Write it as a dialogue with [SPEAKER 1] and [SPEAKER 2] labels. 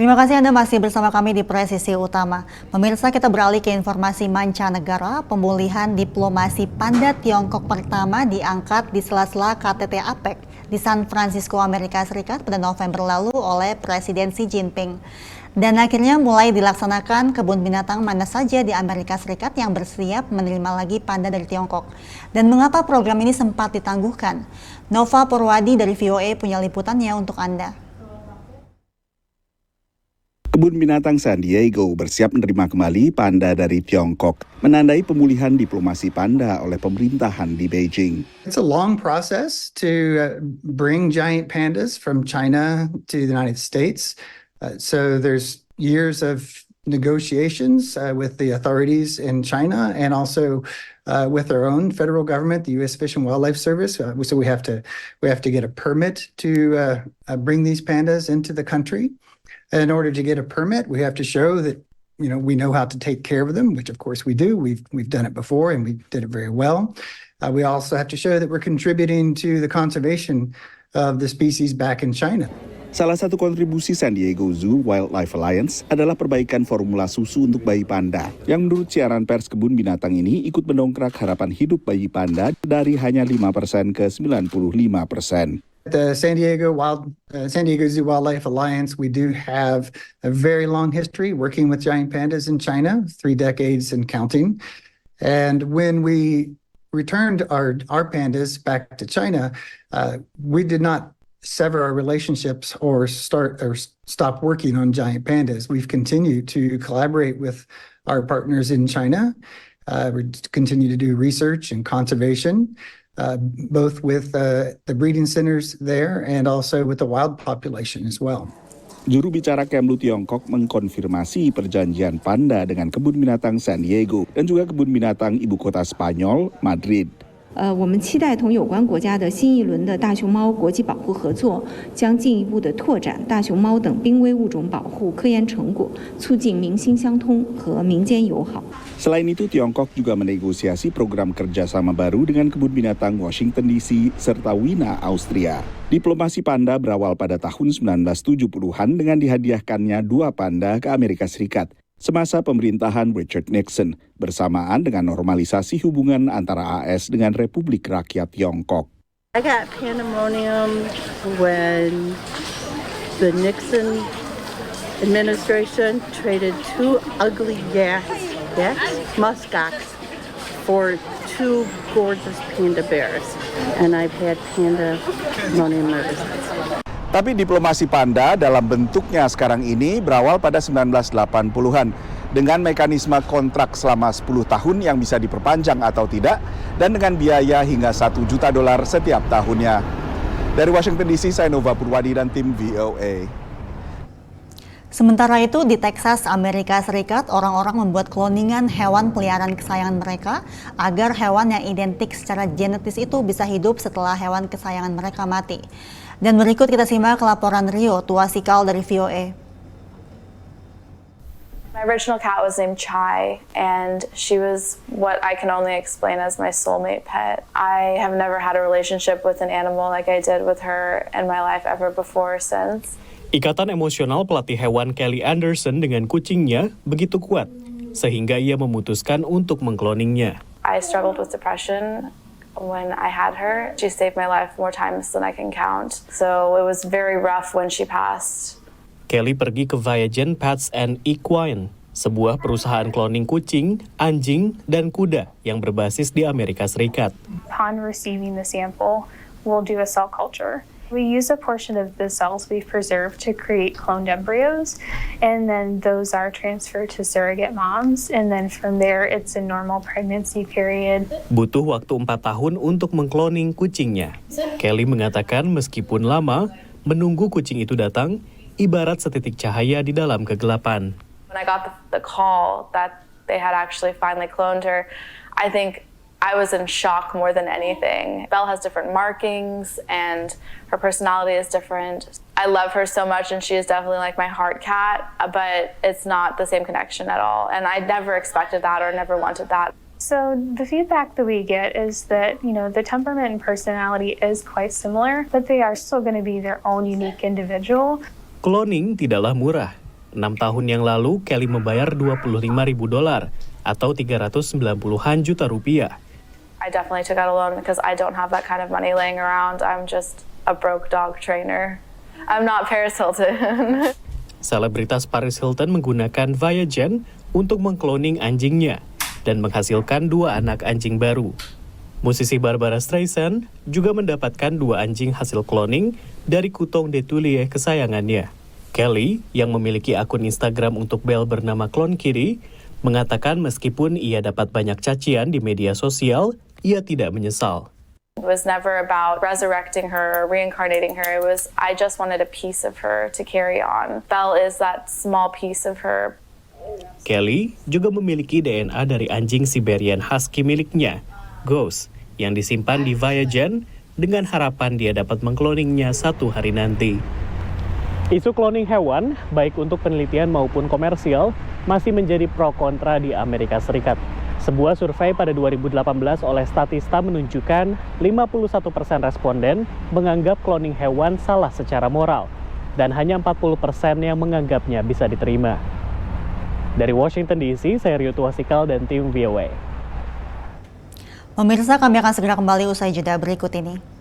[SPEAKER 1] Terima kasih Anda masih bersama kami di Presisi Utama. Pemirsa, kita beralih ke informasi mancanegara. Pemulihan diplomasi panda Tiongkok pertama diangkat di sela-sela KTT APEC di San Francisco, Amerika Serikat pada November lalu oleh Presiden Xi Jinping. Dan akhirnya mulai dilaksanakan kebun binatang mana saja di Amerika Serikat yang bersiap menerima lagi panda dari Tiongkok. Dan mengapa program ini sempat ditangguhkan? Nova Purwadi dari VOA punya liputannya untuk Anda.
[SPEAKER 2] Kebun binatang San Diego bersiap menerima kembali panda dari Tiongkok, menandai pemulihan diplomasi panda oleh pemerintahan di Beijing.
[SPEAKER 3] It's a long process to bring giant pandas from China to the United States. So there's years of negotiations with the authorities in China and also with our own federal government, the U.S. Fish and Wildlife Service. So we have to get a permit to bring these pandas into the country. In order to get a permit, we have to show that we know how to take care of them, which of course we do. We've done it before and we did it very well. We also have to show that we're contributing to the conservation of the species back in China.
[SPEAKER 2] Salah satu kontribusi San Diego Zoo Wildlife Alliance adalah perbaikan formula susu untuk bayi panda, yang menurut siaran pers kebun binatang ini ikut mendongkrak harapan hidup bayi panda dari hanya 5% ke 95%.
[SPEAKER 3] The San Diego Zoo Wildlife Alliance, we do have a very long history working with giant pandas in China, 3 decades and counting. And when we returned our pandas back to China, we did not sever our relationships or stop working on giant pandas. We've continued to collaborate with our partners in China. We continue to do research and conservation. Both with the breeding centers there and also with the wild population as well.
[SPEAKER 2] Juru bicara Kemlu Tiongkok mengkonfirmasi perjanjian panda dengan kebun binatang San Diego dan juga kebun binatang ibu kota Spanyol, Madrid.
[SPEAKER 4] 我们期待同有关国家的新一轮的大熊猫国际保护合作，将进一步的拓展大熊猫等濒危物种保护科研成果，促进民心相通和民间友好。
[SPEAKER 2] Selain itu, Tiongkok juga menegosiasi program kerjasama baru dengan kebun binatang Washington DC serta Wina, Austria. Diplomasi panda berawal pada tahun 1970-an dengan dihadiahkannya 2 panda ke Amerika Serikat semasa pemerintahan Richard Nixon, bersamaan dengan normalisasi hubungan antara AS dengan Republik Rakyat Tiongkok.
[SPEAKER 5] I got pandemonium when the Nixon administration traded 2 ugly muskox for 2 gorgeous panda bears, and I've had pandemonium ever since.
[SPEAKER 2] Tapi diplomasi panda dalam bentuknya sekarang ini berawal pada 1980-an dengan mekanisme kontrak selama 10 tahun yang bisa diperpanjang atau tidak dan dengan biaya hingga $1 juta setiap tahunnya. Dari Washington DC, saya Nova Purwadi dan tim VOA.
[SPEAKER 1] Sementara itu di Texas, Amerika Serikat, orang-orang membuat kloningan hewan peliharaan kesayangan mereka agar hewan yang identik secara genetis itu bisa hidup setelah hewan kesayangan mereka mati. Dan berikut kita simak laporan Rio Tuasikal dari VOA.
[SPEAKER 6] My original cat was named Chai, and she was what I can only explain as my soulmate pet. I have never had a relationship with an animal like I did with her in my life ever before or since.
[SPEAKER 7] Ikatan emosional pelatih hewan Kelly Anderson dengan kucingnya begitu kuat, sehingga ia memutuskan untuk mengkloningnya.
[SPEAKER 6] I struggled with depression when I had her. She saved my life more times than I can count. So it was very rough when she passed.
[SPEAKER 7] Kelly pergi ke Viagen Pets and Equine, sebuah perusahaan kloning kucing, anjing, dan kuda yang berbasis di Amerika Serikat.
[SPEAKER 8] Upon receiving the sample, we'll do a cell culture. We use a portion of the cells we've preserved to create cloned embryos, and then those are transferred to surrogate moms, and then from there it's a normal pregnancy period.
[SPEAKER 7] Butuh waktu 4 tahun untuk mengkloning kucingnya. Kelly mengatakan meskipun lama, menunggu kucing itu datang, ibarat setitik cahaya di dalam kegelapan.
[SPEAKER 6] When I got the call that they had actually finally cloned her, I think I was in shock more than anything. Belle has different markings and her personality is different. I love her so much and she is definitely like my heart cat, but it's not the same connection at all. And I never expected that or never wanted that.
[SPEAKER 8] So the feedback that we get is that, the temperament and personality is quite similar, but they are still going to be their own unique individual.
[SPEAKER 7] Cloning tidaklah murah. 6 tahun yang lalu, Kelly membayar $25.000 atau 390-an juta rupiah.
[SPEAKER 6] I definitely took out a loan because I don't have that kind of money laying around. I'm just a broke dog trainer. I'm not Paris Hilton.
[SPEAKER 7] Selebritas Paris Hilton menggunakan Viagen untuk mengkloning anjingnya dan menghasilkan 2 anak anjing baru. Musisi Barbara Streisand juga mendapatkan 2 anjing hasil cloning dari Coton de Tuileries kesayangannya. Kelly, yang memiliki akun Instagram untuk Belle bernama Clone Kitty, mengatakan meskipun ia dapat banyak cacian di media sosial, ia tidak menyesal.
[SPEAKER 6] It was never about resurrecting her or reincarnating her. It was, I just wanted a piece of her to carry on. Belle is that small piece of her.
[SPEAKER 7] Kelly juga memiliki DNA dari anjing Siberian Husky miliknya, Ghost, yang disimpan di Viagen dengan harapan dia dapat mengkloningnya satu hari nanti. Isu cloning hewan, baik untuk penelitian maupun komersial, masih menjadi pro kontra di Amerika Serikat. Sebuah survei pada 2018 oleh Statista menunjukkan 51% responden menganggap cloning hewan salah secara moral, dan hanya 40% yang menganggapnya bisa diterima. Dari Washington DC, saya Rio Tuasikal dan tim VOA.
[SPEAKER 1] Pemirsa, kami akan segera kembali usai jeda berikut ini.